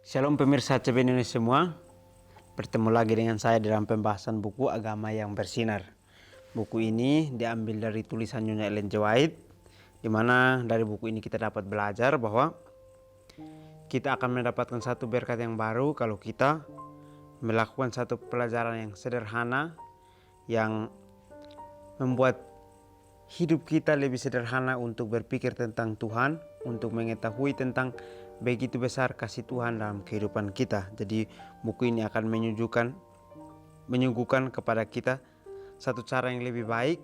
Shalom pemirsa CB Indonesia semua. Bertemu lagi dengan saya dalam pembahasan buku Agama yang Bersinar. Buku ini diambil dari tulisan Nyonya Ellen G. White, di mana dari buku ini kita dapat belajar bahwa kita akan mendapatkan satu berkat yang baru kalau kita melakukan satu pelajaran yang sederhana yang membuat hidup kita lebih sederhana untuk berpikir tentang Tuhan, untuk mengetahui tentang begitu besar kasih Tuhan dalam kehidupan kita. Jadi buku ini akan menyuguhkan kepada kita satu cara yang lebih baik,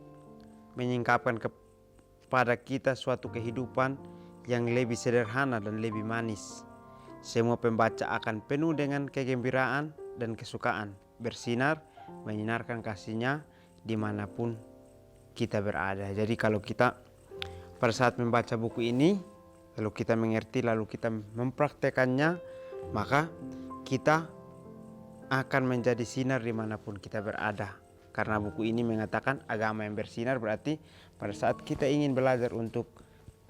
menyingkapkan kepada kita suatu kehidupan yang lebih sederhana dan lebih manis. Semua pembaca akan penuh dengan kegembiraan dan kesukaan, bersinar, menyinarkan kasihnya dimanapun kita berada. Jadi kalau kita pada saat membaca buku ini, lalu kita mengerti, lalu kita mempraktekannya, maka kita akan menjadi sinar dimanapun kita berada. Karena buku ini mengatakan agama yang bersinar, berarti pada saat kita ingin belajar untuk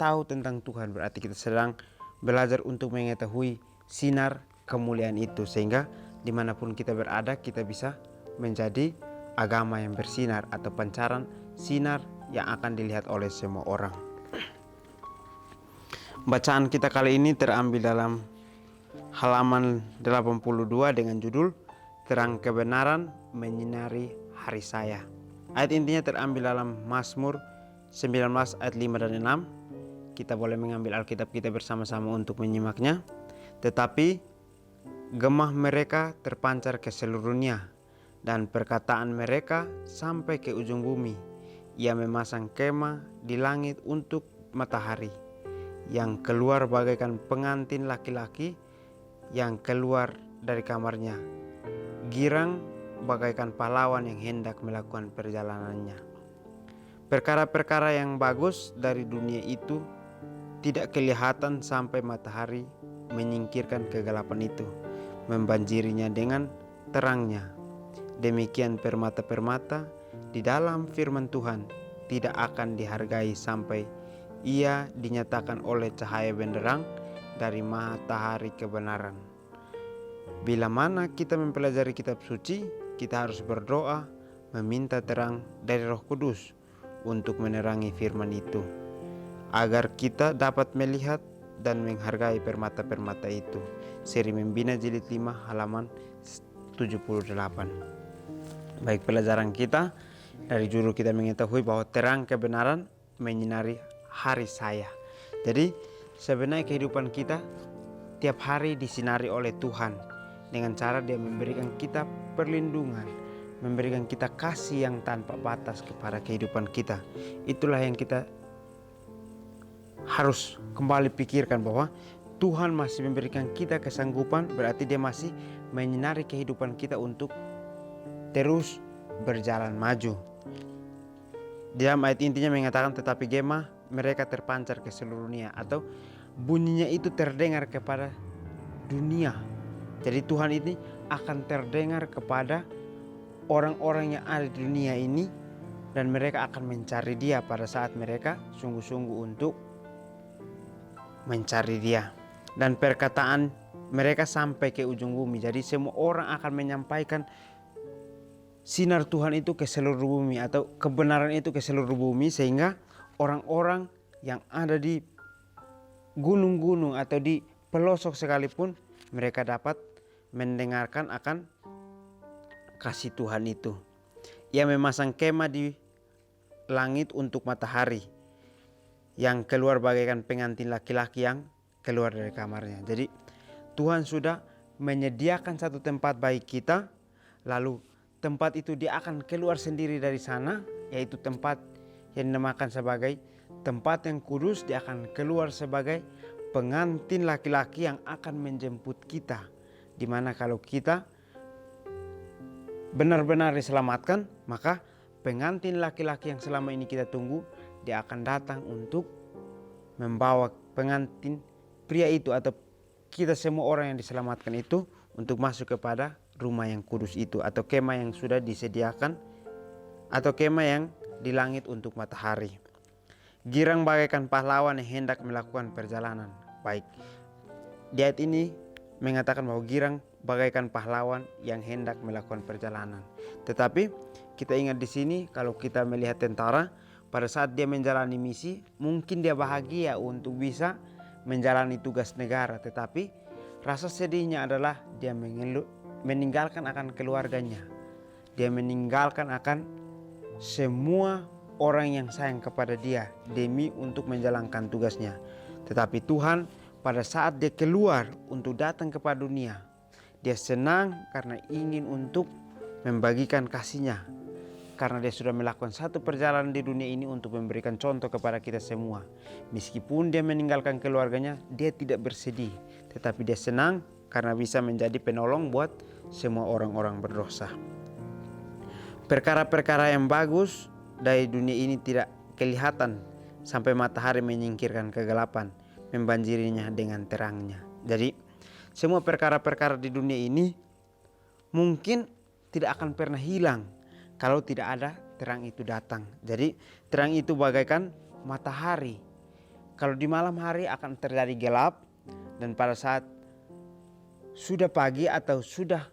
tahu tentang Tuhan, berarti kita sedang belajar untuk mengetahui sinar kemuliaan itu. Sehingga dimanapun kita berada, kita bisa menjadi agama yang bersinar atau pancaran sinar yang akan dilihat oleh semua orang. Bacaan kita kali ini terambil dalam halaman 82 dengan judul Terang Kebenaran Menyinari Hari Saya. Ayat intinya terambil dalam Mazmur 19 ayat 5 dan 6. Kita boleh mengambil Alkitab kita bersama-sama untuk menyimaknya. Tetapi gemah mereka terpancar ke seluruh dunia, dan perkataan mereka sampai ke ujung bumi. Ia memasang kemah di langit untuk matahari, yang keluar bagaikan pengantin laki-laki yang keluar dari kamarnya, girang bagaikan pahlawan yang hendak melakukan perjalanannya. Perkara-perkara yang bagus dari dunia itu tidak kelihatan sampai matahari menyingkirkan kegelapan itu, membanjirinya dengan terangnya. Demikian permata-permata di dalam firman Tuhan tidak akan dihargai sampai ia dinyatakan oleh cahaya benderang dari matahari kebenaran. Bila mana kita mempelajari kitab suci, kita harus berdoa meminta terang dari Roh Kudus untuk menerangi firman itu, agar kita dapat melihat dan menghargai permata-permata itu. Seri Membina Jilid 5 halaman 78. Baik, pelajaran kita dari judul kita mengetahui bahwa terang kebenaran menyinari hari saya. Jadi sebenarnya kehidupan kita tiap hari disinari oleh Tuhan dengan cara Dia memberikan kita perlindungan, memberikan kita kasih yang tanpa batas kepada kehidupan kita. Itulah yang kita harus kembali pikirkan, bahwa Tuhan masih memberikan kita kesanggupan, berarti Dia masih menyinari kehidupan kita untuk terus berjalan maju. Dalam ayat intinya mengatakan tetapi gemah mereka terpancar ke seluruh dunia, atau bunyinya itu terdengar kepada dunia. Jadi Tuhan ini akan terdengar kepada orang-orang yang ada di dunia ini, dan mereka akan mencari Dia pada saat mereka sungguh-sungguh untuk mencari Dia. Dan perkataan mereka sampai ke ujung bumi. Jadi semua orang akan menyampaikan sinar Tuhan itu ke seluruh bumi, atau kebenaran itu ke seluruh bumi, sehingga orang-orang yang ada di gunung-gunung atau di pelosok sekalipun mereka dapat mendengarkan akan kasih Tuhan itu. Ia memasang kemah di langit untuk matahari, yang keluar bagaikan pengantin laki-laki yang keluar dari kamarnya. Jadi Tuhan sudah menyediakan satu tempat bagi kita, lalu tempat itu Dia akan keluar sendiri dari sana, yaitu tempat yang dinamakan sebagai tempat yang kudus. Dia akan keluar sebagai pengantin laki-laki yang akan menjemput kita. Dimana kalau kita benar-benar diselamatkan, maka pengantin laki-laki yang selama ini kita tunggu, Dia akan datang untuk membawa pengantin pria itu, atau kita semua orang yang diselamatkan itu, untuk masuk kepada rumah yang kudus itu, atau kemah yang sudah disediakan, atau kemah yang di langit untuk matahari. Girang bagaikan pahlawan yang hendak melakukan perjalanan. Baik, di ayat ini mengatakan bahwa girang bagaikan pahlawan yang hendak melakukan perjalanan. Tetapi kita ingat di sini kalau kita melihat tentara pada saat dia menjalani misi, mungkin dia bahagia untuk bisa menjalani tugas negara, tetapi rasa sedihnya adalah dia meninggalkan akan keluarganya. Dia meninggalkan akan semua orang yang sayang kepada dia demi untuk menjalankan tugasnya. Tetapi Tuhan pada saat dia keluar untuk datang kepada dunia, dia senang karena ingin untuk membagikan kasihnya. Karena dia sudah melakukan satu perjalanan di dunia ini untuk memberikan contoh kepada kita semua. Meskipun dia meninggalkan keluarganya, dia tidak bersedih. Tetapi dia senang karena bisa menjadi penolong buat semua orang-orang berdosa. Perkara-perkara yang bagus dari dunia ini tidak kelihatan sampai matahari menyingkirkan kegelapan, membanjirinya dengan terangnya. Jadi semua perkara-perkara di dunia ini mungkin tidak akan pernah hilang kalau tidak ada terang itu datang. Jadi terang itu bagaikan matahari. Kalau di malam hari akan terjadi gelap, dan pada saat sudah pagi atau sudah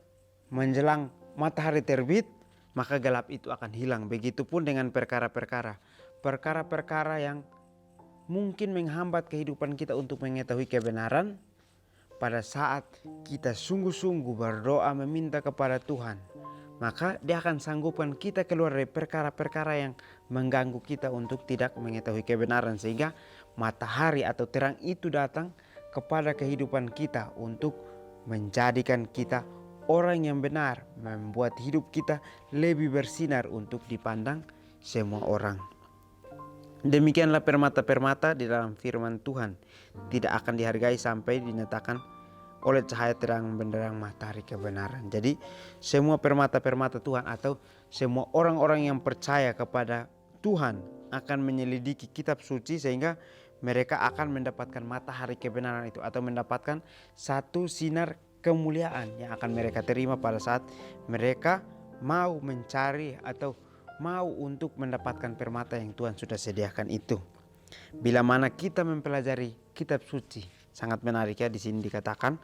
menjelang matahari terbit, maka gelap itu akan hilang. Begitupun dengan perkara-perkara yang mungkin menghambat kehidupan kita untuk mengetahui kebenaran. Pada saat kita sungguh-sungguh berdoa meminta kepada Tuhan, maka dia akan sanggupkan kita keluar dari perkara-perkara yang mengganggu kita untuk tidak mengetahui kebenaran. Sehingga matahari atau terang itu datang kepada kehidupan kita untuk menjadikan kita orang yang benar, membuat hidup kita lebih bersinar untuk dipandang semua orang. Demikianlah permata-permata di dalam firman Tuhan tidak akan dihargai sampai dinyatakan oleh cahaya terang benderang matahari kebenaran. Jadi semua permata-permata Tuhan atau semua orang-orang yang percaya kepada Tuhan akan menyelidiki kitab suci sehingga mereka akan mendapatkan matahari kebenaran itu atau mendapatkan satu sinar kemuliaan yang akan mereka terima pada saat mereka mau mencari atau mau untuk mendapatkan permata yang Tuhan sudah sediakan itu. Bila mana kita mempelajari kitab suci, sangat menarik ya, di sini dikatakan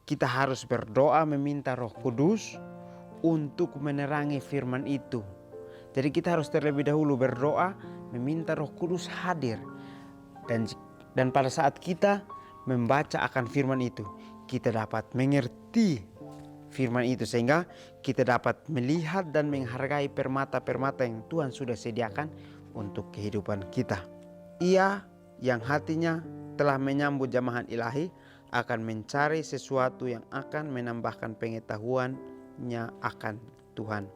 kita harus berdoa meminta Roh Kudus untuk menerangi firman itu. Jadi kita harus terlebih dahulu berdoa meminta Roh Kudus hadir, dan pada saat kita membaca akan firman itu, kita dapat mengerti firman itu sehingga kita dapat melihat dan menghargai permata-permata yang Tuhan sudah sediakan untuk kehidupan kita. Ia yang hatinya telah menyambut jamahan ilahi akan mencari sesuatu yang akan menambahkan pengetahuannya akan Tuhan,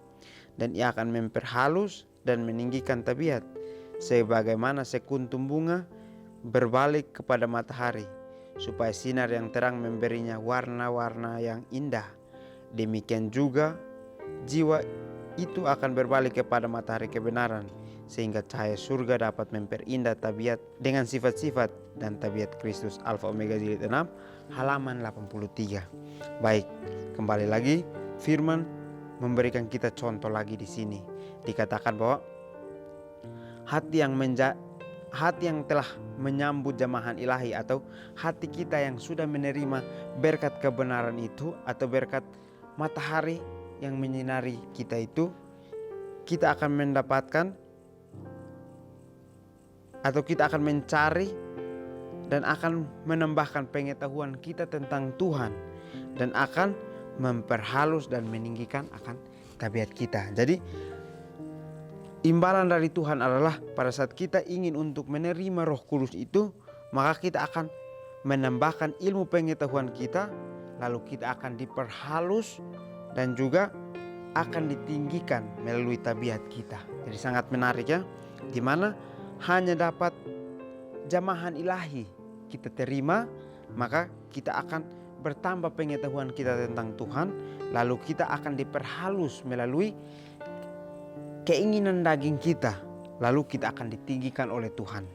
dan ia akan memperhalus dan meninggikan tabiat sebagaimana sekuntum bunga berbalik kepada matahari, supaya sinar yang terang memberinya warna-warna yang indah. Demikian juga jiwa itu akan berbalik kepada matahari kebenaran, sehingga cahaya surga dapat memperindah tabiat dengan sifat-sifat dan tabiat Kristus. Alfa Omega jilid 6 halaman 83. Baik, kembali lagi firman memberikan kita contoh lagi di sini. Dikatakan bahwa hati yang telah menyambut jamahan ilahi atau hati kita yang sudah menerima berkat kebenaran itu atau berkat matahari yang menyinari kita itu, kita akan mendapatkan atau kita akan mencari dan akan menambahkan pengetahuan kita tentang Tuhan dan akan memperhalus dan meninggikan akan tabiat kita. Jadi imbalan dari Tuhan adalah pada saat kita ingin untuk menerima Roh Kudus itu, maka kita akan menambahkan ilmu pengetahuan kita, lalu kita akan diperhalus dan juga akan ditinggikan melalui tabiat kita. Jadi sangat menarik ya, dimana hanya dapat jamahan ilahi kita terima, maka kita akan bertambah pengetahuan kita tentang Tuhan, lalu kita akan diperhalus melalui keinginan daging kita, lalu kita akan ditinggikan oleh Tuhan.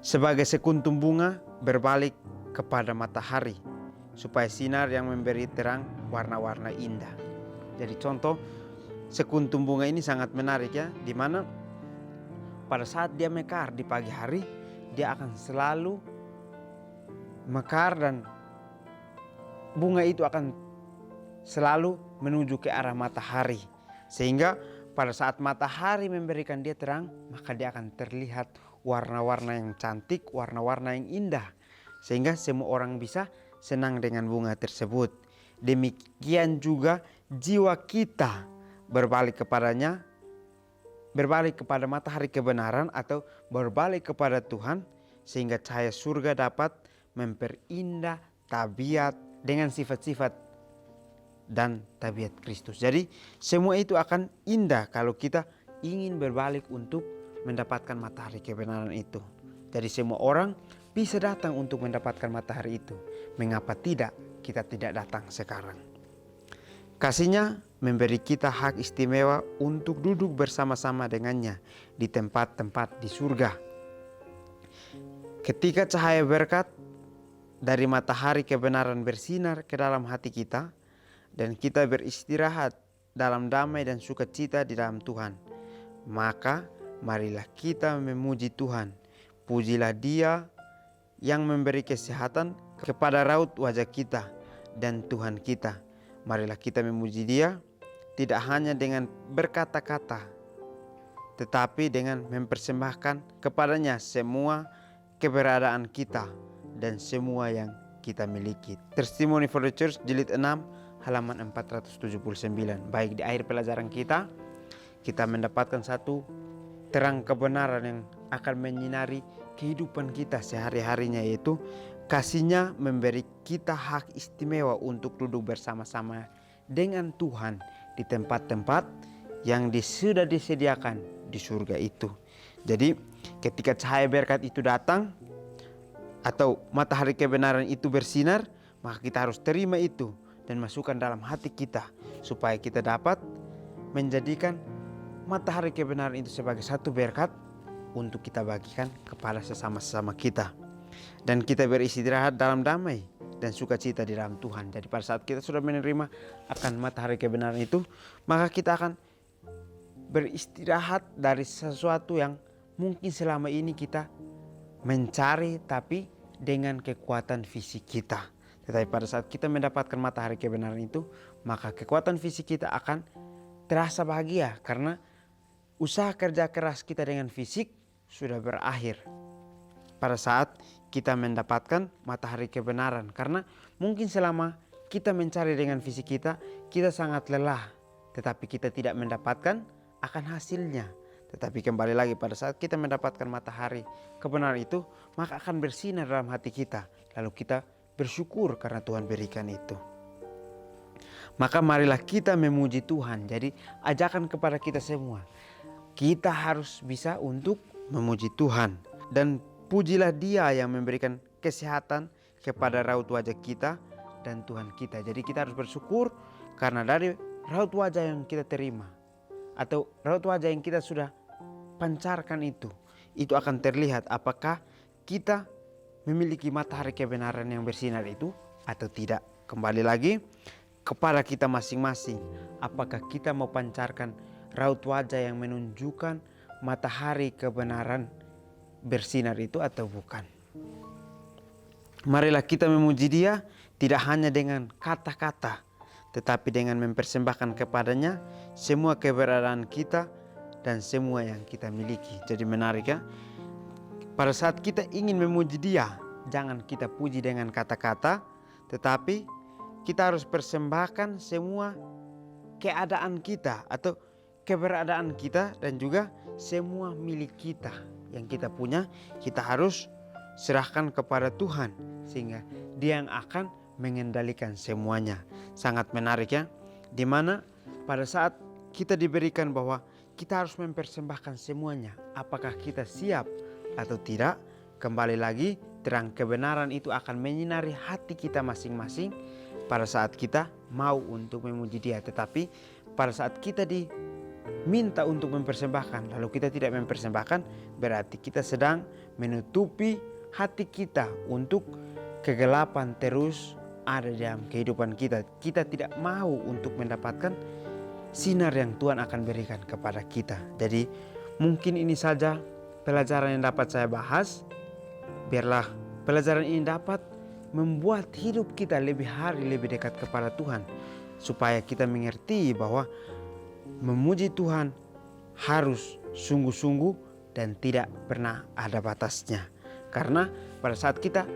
Sebagai sekuntum bunga berbalik kepada matahari, supaya sinar yang memberi terang warna-warna indah. Jadi contoh sekuntum bunga ini sangat menarik ya, di mana pada saat dia mekar di pagi hari, dia akan selalu mekar dan bunga itu akan selalu menuju ke arah matahari. Sehingga pada saat matahari memberikan dia terang, maka dia akan terlihat warna-warna yang cantik, warna-warna yang indah. Sehingga semua orang bisa senang dengan bunga tersebut. Demikian juga jiwa kita berbalik kepadanya, berbalik kepada matahari kebenaran atau berbalik kepada Tuhan, sehingga cahaya surga dapat memperindah tabiat dengan sifat-sifat dan tabiat Kristus. Jadi semua itu akan indah kalau kita ingin berbalik untuk mendapatkan matahari kebenaran itu. Jadi semua orang bisa datang untuk mendapatkan matahari itu. Mengapa tidak kita tidak datang sekarang? Kasihnya memberi kita hak istimewa untuk duduk bersama-sama dengannya di tempat-tempat di surga. Ketika cahaya berkat dari matahari kebenaran bersinar ke dalam hati kita, dan kita beristirahat dalam damai dan sukacita di dalam Tuhan, maka marilah kita memuji Tuhan. Pujilah Dia yang memberi kesehatan kepada raut wajah kita dan Tuhan kita. Marilah kita memuji Dia tidak hanya dengan berkata-kata, tetapi dengan mempersembahkan kepadanya semua keberadaan kita dan semua yang kita miliki. Testimony for the Church jilid 6 halaman 479. Baik, di akhir pelajaran kita mendapatkan satu terang kebenaran yang akan menyinari kehidupan kita sehari-harinya, yaitu kasihnya memberi kita hak istimewa untuk duduk bersama-sama dengan Tuhan di tempat-tempat yang sudah disediakan di surga itu. Jadi ketika cahaya berkat itu datang atau matahari kebenaran itu bersinar, maka kita harus terima itu dan masukkan dalam hati kita supaya kita dapat menjadikan matahari kebenaran itu sebagai satu berkat untuk kita bagikan kepada sesama-sesama kita. Dan kita beristirahat dalam damai dan sukacita di dalam Tuhan. Jadi pada saat kita sudah menerima akan matahari kebenaran itu, maka kita akan beristirahat dari sesuatu yang mungkin selama ini kita mencari tapi dengan kekuatan fisik kita. Tetapi pada saat kita mendapatkan matahari kebenaran itu, maka kekuatan fisik kita akan terasa bahagia karena usaha kerja keras kita dengan fisik sudah berakhir pada saat kita mendapatkan matahari kebenaran. Karena mungkin selama kita mencari dengan fisik kita sangat lelah, tetapi kita tidak mendapatkan akan hasilnya. Tetapi kembali lagi pada saat kita mendapatkan matahari kebenaran itu, maka akan bersinar dalam hati kita. Lalu kita bersyukur karena Tuhan berikan itu. Maka marilah kita memuji Tuhan. Jadi ajakan kepada kita semua, kita harus bisa untuk memuji Tuhan. Dan pujilah Dia yang memberikan kesehatan kepada raut wajah kita dan Tuhan kita. Jadi kita harus bersyukur karena dari raut wajah yang kita terima atau raut wajah yang kita sudah pancarkan itu akan terlihat apakah kita memiliki matahari kebenaran yang bersinar itu atau tidak. Kembali lagi kepada kita masing-masing, apakah kita mau pancarkan raut wajah yang menunjukkan matahari kebenaran bersinar itu atau bukan. Marilah kita memuji Dia tidak hanya dengan kata-kata, tetapi dengan mempersembahkan kepadanya semua keberadaan kita dan semua yang kita miliki. Jadi menarik ya. Pada saat kita ingin memuji Dia, jangan kita puji dengan kata-kata, tetapi kita harus persembahkan semua keadaan kita atau keberadaan kita dan juga semua milik kita yang kita punya, kita harus serahkan kepada Tuhan sehingga Dia yang akan mengendalikan semuanya. Sangat menarik ya, dimana pada saat kita diberikan bahwa kita harus mempersembahkan semuanya, apakah kita siap atau tidak? Kembali lagi, terang kebenaran itu akan menyinari hati kita masing-masing pada saat kita mau untuk memuji Dia. Tetapi pada saat kita diminta untuk mempersembahkan lalu kita tidak mempersembahkan, berarti kita sedang menutupi hati kita untuk kegelapan terus ada dalam kehidupan kita. Kita tidak mau untuk mendapatkan sinar yang Tuhan akan berikan kepada kita. Jadi mungkin ini saja pelajaran yang dapat saya bahas. Biarlah pelajaran ini dapat membuat hidup kita lebih hari lebih dekat kepada Tuhan. Supaya kita mengerti bahwa memuji Tuhan harus sungguh-sungguh dan tidak pernah ada batasnya. Karena pada saat kita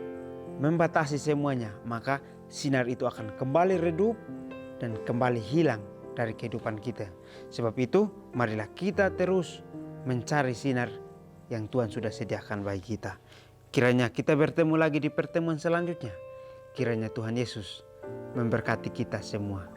membatasi semuanya, maka sinar itu akan kembali redup dan kembali hilang dari kehidupan kita. Sebab itu, marilah kita terus mencari sinar yang Tuhan sudah sediakan bagi kita. Kiranya kita bertemu lagi di pertemuan selanjutnya. Kiranya Tuhan Yesus memberkati kita semua.